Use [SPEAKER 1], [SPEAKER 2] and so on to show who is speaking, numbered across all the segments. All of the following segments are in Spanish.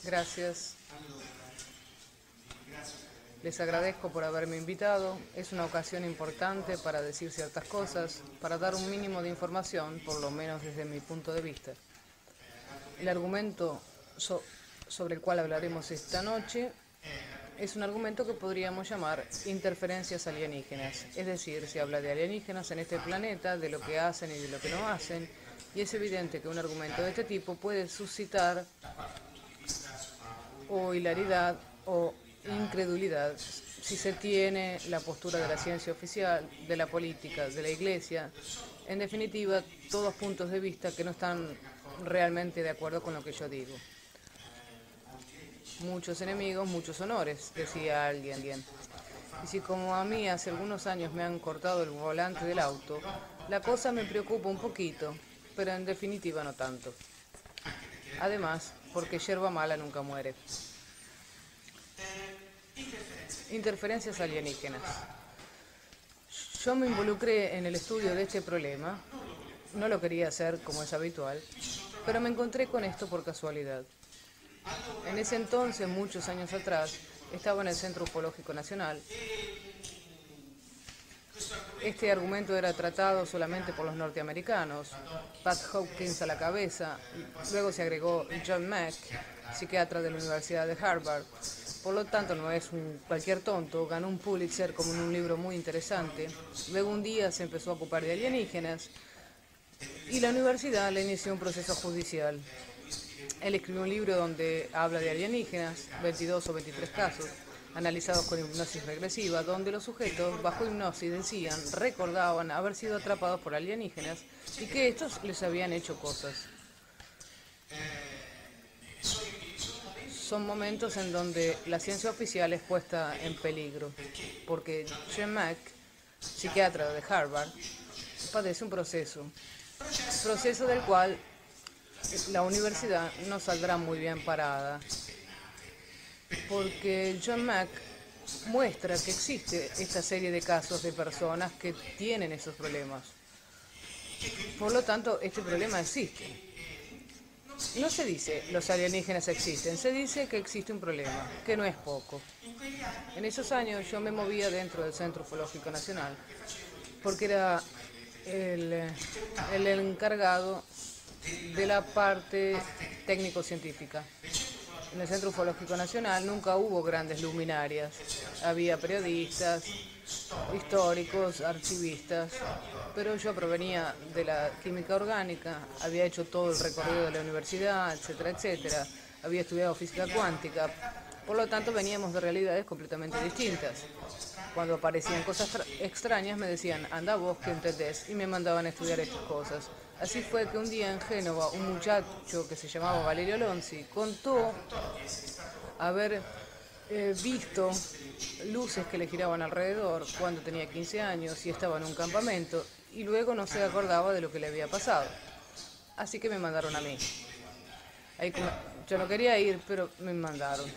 [SPEAKER 1] Gracias. Les agradezco por haberme invitado. Es una ocasión importante para decir ciertas cosas, para dar un mínimo de información, por lo menos desde mi punto de vista. El argumento sobre el cual hablaremos esta noche es un argumento que podríamos llamar interferencias alienígenas. Es decir, se habla de alienígenas en este planeta, de lo que hacen y de lo que no hacen, y es evidente que un argumento de este tipo puede suscitar o hilaridad o incredulidad si se tiene la postura de la ciencia oficial, de la política, de la iglesia, en definitiva, todos puntos de vista que no están realmente de acuerdo con lo que yo digo. Muchos enemigos, muchos honores, decía alguien. Y si como a mí hace algunos años me han cortado el volante del auto, la cosa me preocupa un poquito, pero en definitiva no tanto. Además, porque yerba mala nunca muere. Interferencias alienígenas. Yo me involucré en el estudio de este problema, no lo quería hacer como es habitual, pero me encontré con esto por casualidad. En ese entonces, muchos años atrás, estaba en el Centro Ufológico Nacional. Este argumento era tratado solamente por los norteamericanos, Pat Hopkins a la cabeza, luego se agregó John Mack, psiquiatra de la Universidad de Harvard. Por lo tanto, no es cualquier tonto, ganó un Pulitzer como en un libro muy interesante. Luego un día se empezó a ocupar de alienígenas y la universidad le inició un proceso judicial. Él escribió un libro donde habla de alienígenas, 22 o 23 casos, analizados con hipnosis regresiva, donde los sujetos bajo hipnosis decían, recordaban haber sido atrapados por alienígenas y que estos les habían hecho cosas. Son momentos en donde la ciencia oficial es puesta en peligro, porque John Mack, psiquiatra de Harvard, padece un proceso del cual la universidad no saldrá muy bien parada, porque John Mack muestra que existe esta serie de casos de personas que tienen esos problemas. Por lo tanto, este problema existe. No se dice los alienígenas existen, se dice que existe un problema, que no es poco. En esos años yo me movía dentro del Centro Ufológico Nacional, porque era el encargado de la parte técnico-científica. En el Centro Ufológico Nacional nunca hubo grandes luminarias. Había periodistas, históricos, archivistas, pero yo provenía de la química orgánica, había hecho todo el recorrido de la universidad, etcétera, etcétera. Había estudiado física cuántica, por lo tanto veníamos de realidades completamente distintas. Cuando aparecían cosas extrañas me decían, anda vos que entendés, y me mandaban a estudiar estas cosas. Así fue que un día en Génova un muchacho que se llamaba Valerio Lonzi contó haber visto luces que le giraban alrededor cuando tenía 15 años y estaba en un campamento y luego no se acordaba de lo que le había pasado. Así que me mandaron a mí. Yo no quería ir, pero me mandaron.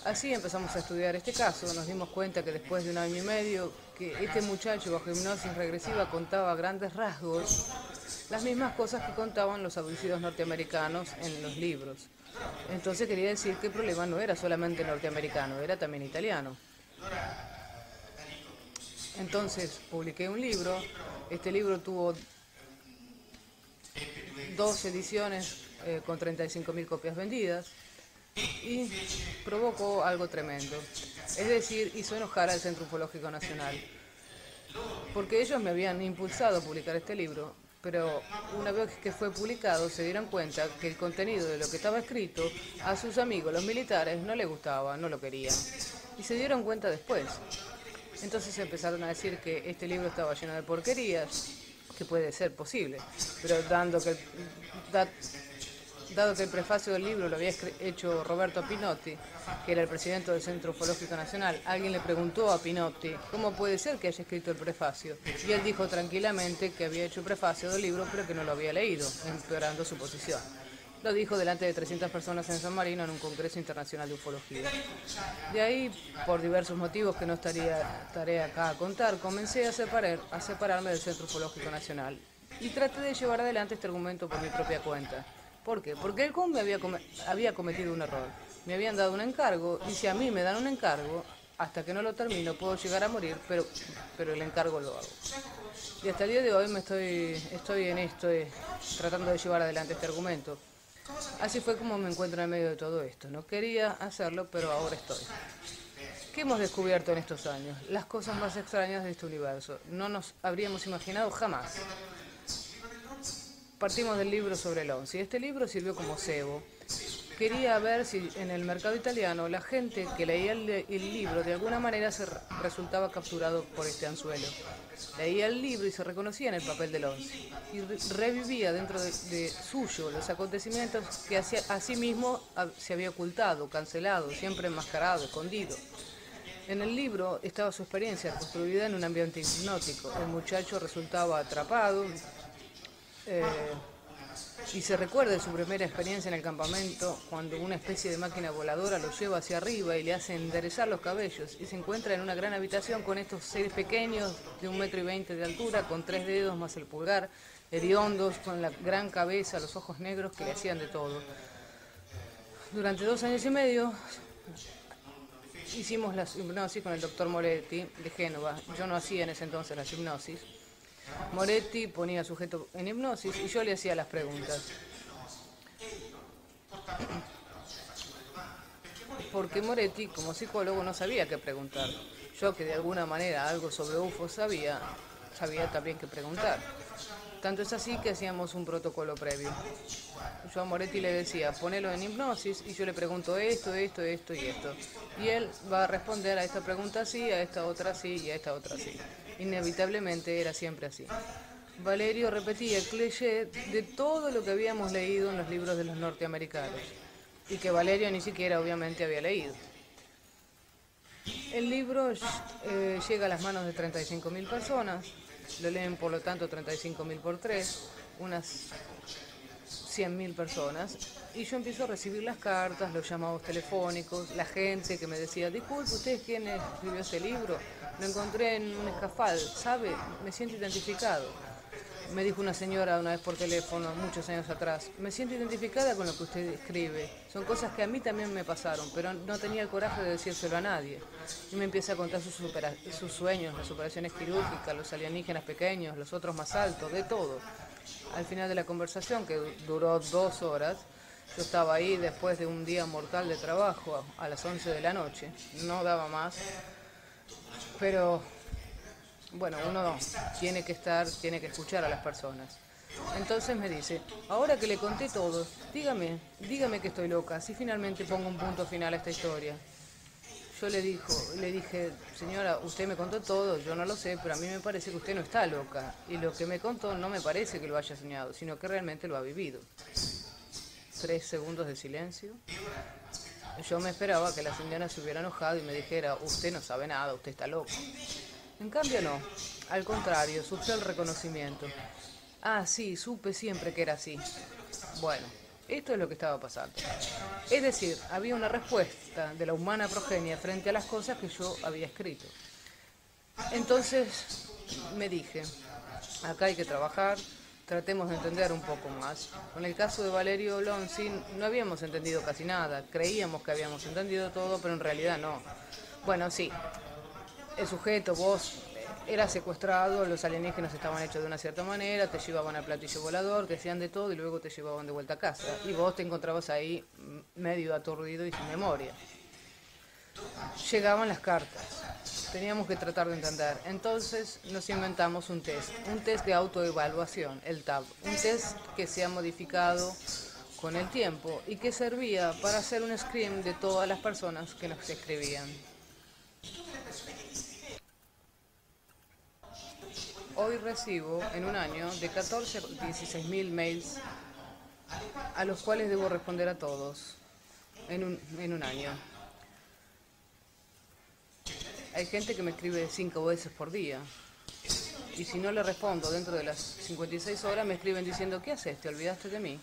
[SPEAKER 1] Así empezamos a estudiar este caso, nos dimos cuenta que después de un año y medio que este muchacho bajo hipnosis regresiva contaba a grandes rasgos las mismas cosas que contaban los abducidos norteamericanos en los libros. Entonces quería decir que el problema no era solamente norteamericano, era también italiano. Entonces publiqué un libro, este libro tuvo 2 ediciones con 35.000 copias vendidas y provocó algo tremendo. Es decir, hizo enojar al Centro Ufológico Nacional, porque ellos me habían impulsado a publicar este libro, pero una vez que fue publicado se dieron cuenta que el contenido de lo que estaba escrito a sus amigos, los militares, no les gustaba, no lo querían. Y se dieron cuenta después. Entonces empezaron a decir que este libro estaba lleno de porquerías, que puede ser posible, pero dado que el prefacio del libro lo había hecho Roberto Pinotti, que era el presidente del Centro Ufológico Nacional, alguien le preguntó a Pinotti cómo puede ser que haya escrito el prefacio, y él dijo tranquilamente que había hecho el prefacio del libro pero que no lo había leído, empeorando su posición. Lo dijo delante de 300 personas en San Marino en un congreso internacional de ufología. De ahí, por diversos motivos que no estaré acá a contar, comencé a separarme del Centro Ufológico Nacional y traté de llevar adelante este argumento por mi propia cuenta. ¿Por qué? Porque el CUM había cometido un error. Me habían dado un encargo y si a mí me dan un encargo, hasta que no lo termino puedo llegar a morir, pero el encargo lo hago. Y hasta el día de hoy estoy en esto, tratando de llevar adelante este argumento. Así fue como me encuentro en medio de todo esto. No quería hacerlo, pero ahora estoy. ¿Qué hemos descubierto en estos años? Las cosas más extrañas de este universo. No nos habríamos imaginado jamás. Partimos del libro sobre el once. Este libro sirvió como cebo. Quería ver si en el mercado italiano la gente que leía el libro de alguna manera resultaba capturado por este anzuelo. Leía el libro y se reconocía en el papel del once. Y revivía dentro de suyo los acontecimientos que a sí mismo se había ocultado, cancelado, siempre enmascarado, escondido. En el libro estaba su experiencia construida en un ambiente hipnótico. El muchacho resultaba atrapado y se recuerda de su primera experiencia en el campamento cuando una especie de máquina voladora lo lleva hacia arriba y le hace enderezar los cabellos y se encuentra en una gran habitación con estos seres pequeños de 1,20 m de altura con 3 dedos más el pulgar, hediondos, con la gran cabeza, los ojos negros que le hacían de todo. Durante 2 años y medio hicimos las hipnosis con el doctor Moretti de Génova. Yo no hacía en ese entonces las hipnosis. Moretti ponía al sujeto en hipnosis y yo le hacía las preguntas. Porque Moretti, como psicólogo, no sabía qué preguntar. Yo, que de alguna manera algo sobre UFO sabía también qué preguntar. Tanto es así que hacíamos un protocolo previo. Yo a Moretti le decía, ponelo en hipnosis y yo le pregunto esto y esto. Y él va a responder a esta pregunta sí, a esta otra sí y a esta otra sí. Inevitablemente era siempre así. Valerio repetía el cliché de todo lo que habíamos leído en los libros de los norteamericanos y que Valerio ni siquiera obviamente había leído. El libro llega a las manos de 35.000 personas, lo leen por lo tanto 35.000 por 3, unas 100.000 personas, y yo empiezo a recibir las cartas, los llamados telefónicos, la gente que me decía, disculpe, ¿usted quién escribió ese libro? Lo encontré en un escafal, ¿sabe? Me siento identificado. Me dijo una señora una vez por teléfono, muchos años atrás, me siento identificada con lo que usted escribe. Son cosas que a mí también me pasaron, pero no tenía el coraje de decírselo a nadie. Y me empieza a contar sus sueños, las operaciones quirúrgicas, los alienígenas pequeños, los otros más altos, de todo. Al final de la conversación, que duró 2 horas, yo estaba ahí después de un día mortal de trabajo, a las 11 de la noche, no daba más, pero bueno, uno tiene que escuchar a las personas. Entonces me dice, ahora que le conté todo, dígame que estoy loca, si finalmente pongo un punto final a esta historia. Yo le dije, señora, usted me contó todo, yo no lo sé, pero a mí me parece que usted no está loca. Y lo que me contó no me parece que lo haya soñado, sino que realmente lo ha vivido. 3 segundos de silencio. Yo me esperaba que la señora se hubiera enojado y me dijera, usted no sabe nada, usted está loco. En cambio no, al contrario, surgió el reconocimiento. Ah, sí, supe siempre que era así. Bueno, esto es lo que estaba pasando. Es decir, había una respuesta de la humana progenie frente a las cosas que yo había escrito. Entonces me dije, acá hay que trabajar, tratemos de entender un poco más. Con el caso de Valerio Lonzi no habíamos entendido casi nada, creíamos que habíamos entendido todo, pero en realidad no. Bueno, sí, el sujeto, vos, era secuestrado, los alienígenas estaban hechos de una cierta manera, te llevaban al platillo volador, te hacían de todo y luego te llevaban de vuelta a casa. Y vos te encontrabas ahí medio aturdido y sin memoria. Llegaban las cartas, teníamos que tratar de entender. Entonces nos inventamos un test de autoevaluación, el TAB, un test que se ha modificado con el tiempo y que servía para hacer un screen de todas las personas que nos escribían. Hoy recibo en un año de 14 a 16.000 mails a los cuales debo responder a todos en un año. Hay gente que me escribe 5 veces por día y si no le respondo dentro de las 56 horas me escriben diciendo, ¿qué haces? ¿Te olvidaste de mí?